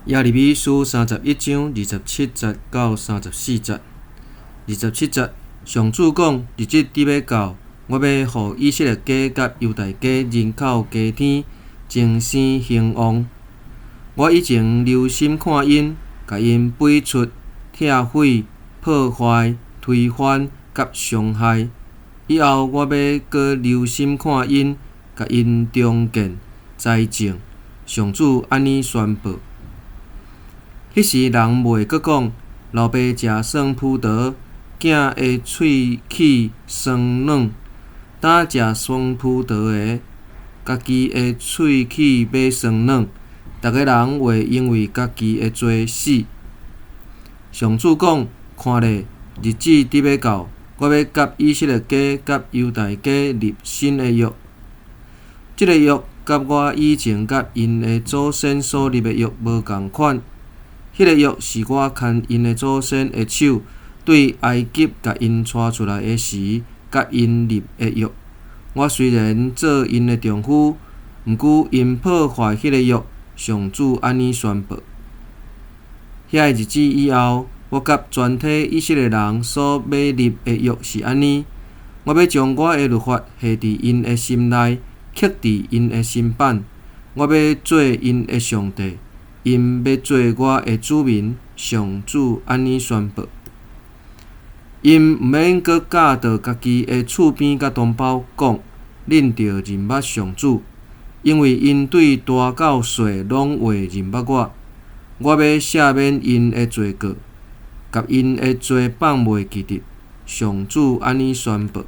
耶利米书31章27节到34节。27节，上主讲：日子伫要到，我要互以色列家甲犹大家人口加添，精生兴旺。我以前留心看因，甲因背出、拆毁、破坏、推翻甲伤害。以后我要搁留心看因，甲因重建、栽种。上主安尼宣布。迄时人袂阁讲，老爸食酸葡萄，囝的喙齿酸软。呾食酸葡萄的，家己的喙齿要酸软，逐个人会因为家己的罪死。上主讲：看咧，日子伫要到，我要甲以色列家甲犹大家立新的约。即个约甲我以前甲因的祖先所立的约无共款。迄个约是我牵因的祖先的手，对埃及甲因带出来的时，甲因立的约。我虽然做因的丈夫，毋过因破坏迄个约，上主安尼宣布。遐个日子以后，我甲全体以色列人所要立的约是安尼：我要将我的律法下伫因的心内，刻伫因的心板。我要做因的上帝。因要做我的子民，上主安尼宣布。因毋免阁教导家己的厝边甲同胞讲，恁着认捌上主，因为因对大到小拢会认捌我。我要赦免因的罪过，甲因的罪放袂记得。上主安尼宣布。